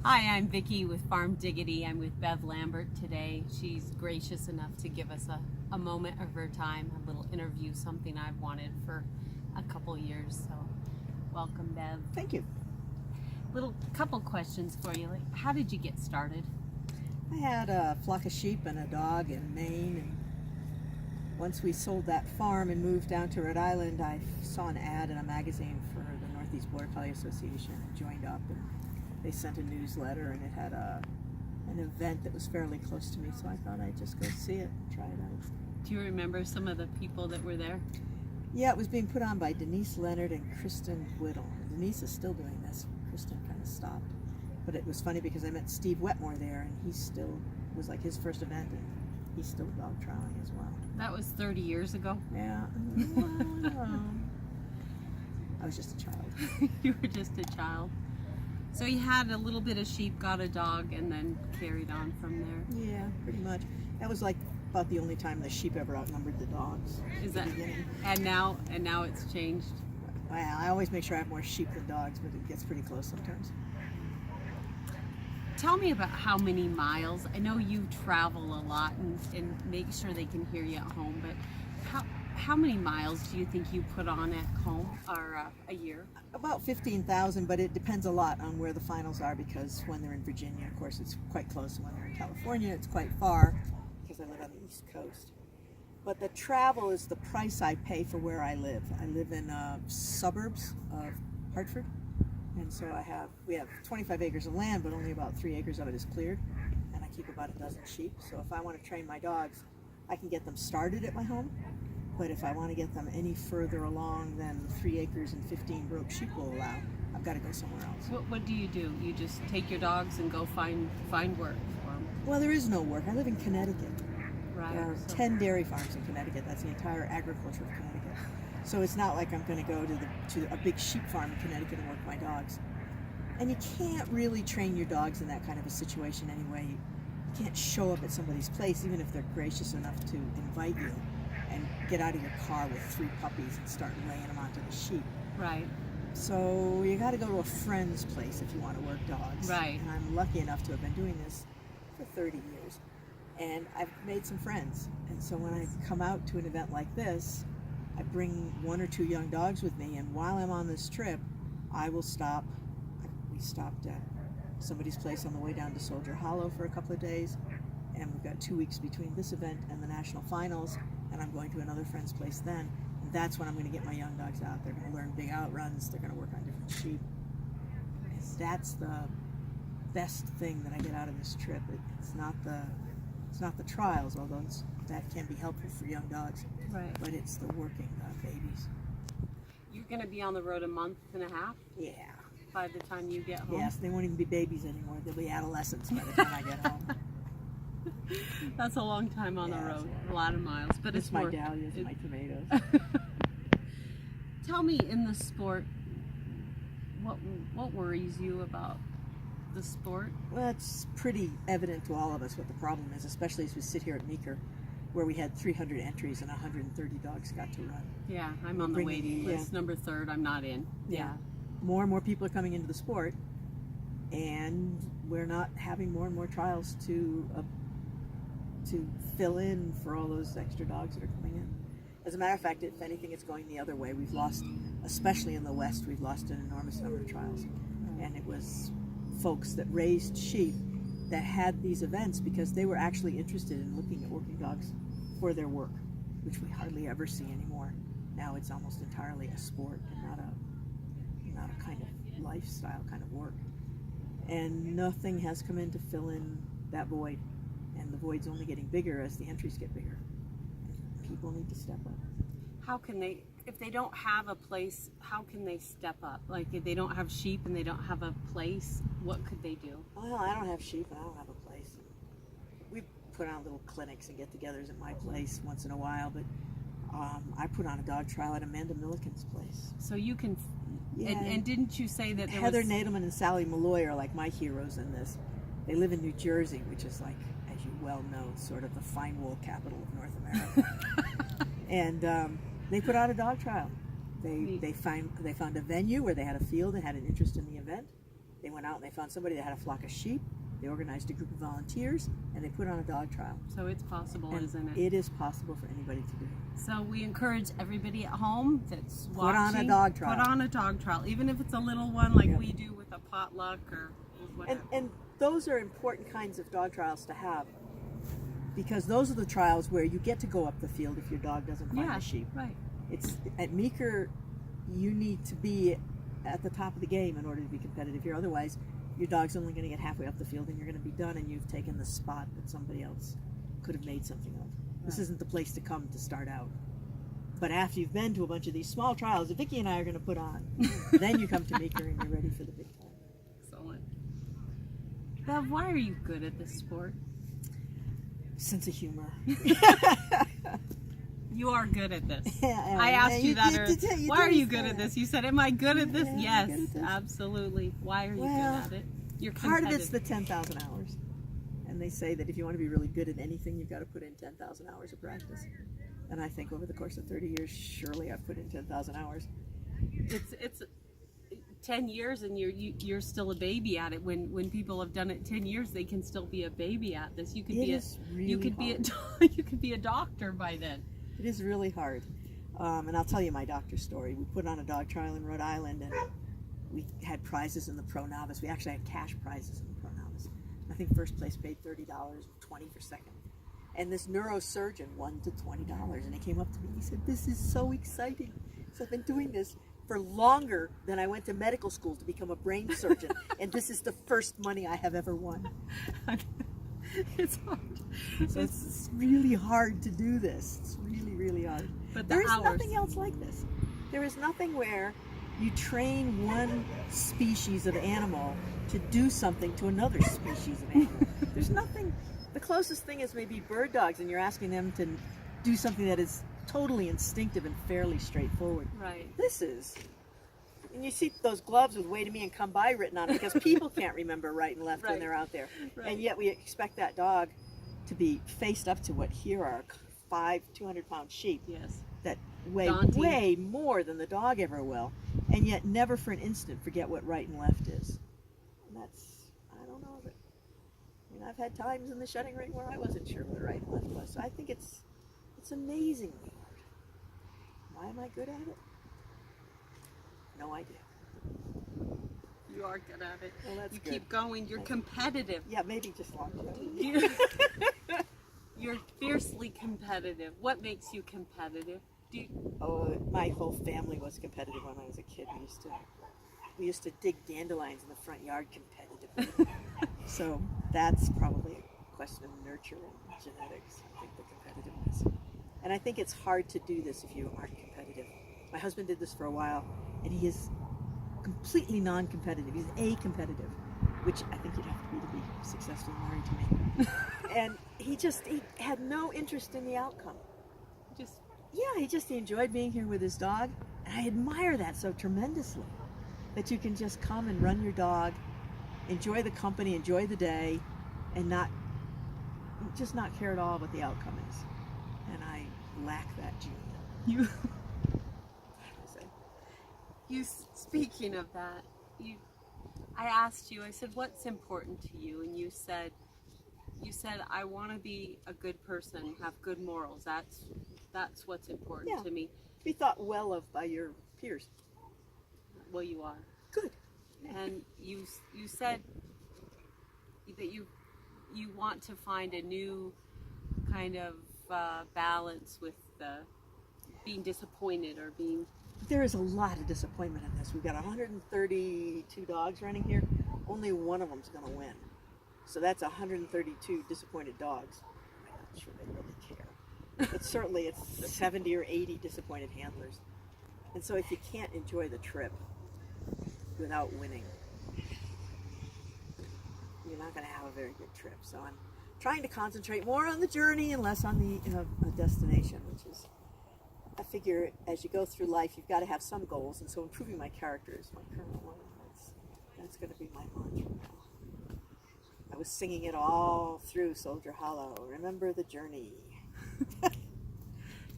Hi, I'm Vicki with Farm Diggity. I'm with Bev Lambert today. She's gracious enough to give us a moment of her time, a little interview, something I've wanted for a couple years. So welcome, Bev. Thank you. Couple questions for you. Like, how did you get started? I had a flock of sheep and a dog in Maine, and once we sold that farm and moved down to Rhode Island, I saw an ad in a magazine for the Northeast Border Collie Association and joined up, and they sent a newsletter, and it had an event that was fairly close to me, so I thought I'd just go see it and try it out. Do you remember some of the people that were there? Yeah, it was being put on by Denise Leonard and Kristen Whittle. Denise is still doing this. Kristen kind of stopped. But it was funny because I met Steve Wetmore there, and he still was like his first event, and he's still dog trialing as well. That was 30 years ago. Yeah. Well, I was just a child. You were just a child. So you had a little bit of sheep, got a dog, and then carried on from there. Yeah, pretty much. That was like about the only time the sheep ever outnumbered the dogs. Is that? And now it's changed. I always make sure I have more sheep than dogs, but it gets pretty close sometimes. Tell me about how many miles. I know you travel a lot and make sure they can hear you at home, but how many miles do you think you put on at home or a year? About 15,000, but it depends a lot on where the finals are, because when they're in Virginia, of course, it's quite close. When they're in California, it's quite far because I live on the East Coast. But the travel is the price I pay for where I live. I live in suburbs of Hartford, and so we have 25 acres of land, but only about 3 acres of it is cleared, and I keep about a dozen sheep. So if I want to train my dogs, I can get them started at my home, but if I want to get them any further along than 3 acres and 15 broke sheep will allow, I've got to go somewhere else. What do? You just take your dogs and go find work for them? Well, there is no work. I live in Connecticut. Right. There are 10 dairy farms in Connecticut. That's the entire agriculture of Connecticut. So it's not like I'm going to go to a big sheep farm in Connecticut and work my dogs. And you can't really train your dogs in that kind of a situation anyway. You can't show up at somebody's place, even if they're gracious enough to invite you, and get out of your car with 3 puppies and start laying them onto the sheep. Right. So you got to go to a friend's place if you want to work dogs. Right. And I'm lucky enough to have been doing this for 30 years. And I've made some friends. And so when I come out to an event like this, I bring 1 or 2 young dogs with me, and while I'm on this trip, I will stop. We stopped at somebody's place on the way down to Soldier Hollow for a couple of days, and we've got 2 weeks between this event and the national finals, and I'm going to another friend's place then, and that's when I'm going to get my young dogs out. They're going to learn big outruns, they're going to work on different sheep. And that's the best thing that I get out of this trip. It's not the trials, although that can be helpful for young dogs. Right. But it's the working babies. You're going to be on the road a month and a half? Yeah. By the time you get home? Yes, they won't even be babies anymore. They'll be adolescents by the time I get home. That's a long time on the road. A lot of miles. But it's my dahlias and my tomatoes. Tell me, in the sport, what worries you about the sport? Well, it's pretty evident to all of us what the problem is, especially as we sit here at Meeker, where we had 300 entries and 130 dogs got to run. Yeah, I'm on the waiting list. Number 3rd, I'm not in. Yeah. More and more people are coming into the sport, and we're not having more and more trials to fill in for all those extra dogs that are coming in. As a matter of fact, if anything, it's going the other way. We've lost, especially in the West, we've lost an enormous number of trials, and it was folks that raised sheep that had these events because they were actually interested in looking at working dogs for their work, which we hardly ever see anymore. Now it's almost entirely a sport and not a kind of lifestyle kind of work. And nothing has come in to fill in that void. And the void's only getting bigger as the entries get bigger. People need to step up. How can they, if they don't have a place, how can they step up? Like if they don't have sheep and they don't have a place, what could they do? Well, I don't have sheep and I don't have a place. We put on little clinics and get-togethers at my place once in a while, but I put on a dog trial at Amanda Milliken's place. So you can, yeah. And didn't you say that there Heather was... Nadelman and Sally Malloy are like my heroes in this. They live in New Jersey, which is like, as you well know, sort of the fine wool capital of North America. And they put out a dog trial. They found a venue where they had a field and had an interest in the event. They went out and they found somebody that had a flock of sheep. They organized a group of volunteers, and they put on a dog trial. So it's possible, And isn't it? It is possible for anybody to do. So we encourage everybody at home that's Put watching, on a dog trial. Put on a dog trial, even if it's a little one like Yeah. we do with a potluck or whatever. And those are important kinds of dog trials to have, because those are the trials where you get to go up the field if your dog doesn't find yeah, the sheep. right. It's at Meeker, you need to be at the top of the game in order to be competitive here. Otherwise, your dog's only going to get halfway up the field and you're going to be done, and you've taken the spot that somebody else could have made something of. This isn't the place to come to start out. But after you've been to a bunch of these small trials that Vicki and I are going to put on, then you come to Meeker and you're ready for the big time. Excellent. Bev, why are you good at this sport? Sense of humor. You are good at this. Yeah, I asked you that did why are you say good at that. this? You said, am I good at this? Yeah, I'm Yes, good at this. absolutely. Why are you Well, good at it? You're Part of competitive. it's the 10,000 hours. And they say that if you want to be really good at anything, you've got to put in 10,000 hours of practice. And I think over the course of 30 years, surely I've put in 10,000 hours. It's 10 years and you're still a baby at it. When people have done it 10 years, they can still be a baby at this. You could It be is really you could hard. be you could be a doctor by then. It is really hard. And I'll tell you my doctor's story. We put on a dog trial in Rhode Island, and we had prizes in the Pro Novice. We actually had cash prizes in the Pro Novice. I think first place paid $30, $20 for second. And this neurosurgeon won to $20. And he came up to me and he said, "This is so exciting." So I've been doing this for longer than I went to medical school to become a brain surgeon. And this is the first money I have ever won. It's hard. So it's really hard to do this. It's really, really hard. But the there is hours. nothing else like this. There is nothing where you train one species of animal to do something to another species of animal. There's nothing. The closest thing is maybe bird dogs, and you're asking them to do something that is totally instinctive and fairly straightforward. Right. This is. And you see those gloves with "Wait a Me and Come By" written on them because people can't remember right and left when Right. they're out there. Right. And yet we expect that dog to be faced up to what here are 200-pound sheep Yes. that weigh Daunting. way more than the dog ever will, and yet never for an instant forget what right and left is. And that's, I don't know, but I mean, I've had times in the shutting ring where I wasn't sure what right and left was. So I think it's amazingly hard. Why am I good at it? No idea. You are good at it. Well, that's You good. keep going. You're competitive. Yeah, maybe just longevity. You're fiercely competitive. What makes you competitive? Do you, Oh, my whole family was competitive when I was a kid. We used to dig dandelions in the front yard competitively. So that's probably a question of nurture and genetics. I think the competitiveness, and I think it's hard to do this if you aren't competitive. My husband did this for a while, and he is completely non-competitive. He's a-competitive, which I think you'd have to be successfully married to me. And he had no interest in the outcome. just He enjoyed being here with his dog, and I admire that so tremendously. That you can just come and run your dog, enjoy the company, enjoy the day, and not care at all what the outcome is. And I lack that gene. you. I say. Speaking of that, I asked you. I said, "What's important to you?" And you said, "I want to be a good person, have good morals. That's what's important Yeah. to me." Be thought well of by your peers. Well, you are. Good. And you said that you want to find a new kind of balance with being disappointed or being. There is a lot of disappointment in this. We've got 132 dogs running here. Only one of them's going to win. So that's 132 disappointed dogs. I'm not sure they really care. But certainly it's 70 or 80 disappointed handlers. And so if you can't enjoy the trip without winning, you're not going to have a very good trip. So I'm trying to concentrate more on the journey and less on the destination, which is, I figure as you go through life, you've got to have some goals. And so improving my character is my current one. That's going to be my mantra now. I was singing it all through Soldier Hollow. Remember the journey.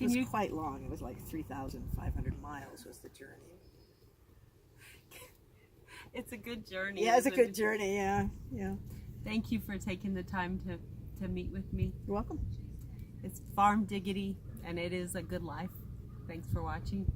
It was quite long. It was like 3,500 miles was the journey. It's a good journey. Yeah, it's a isn't good it? journey. Yeah, yeah. Thank you for taking the time to meet with me. You're welcome. It's Farm Diggity, and it is a good life. Thanks for watching.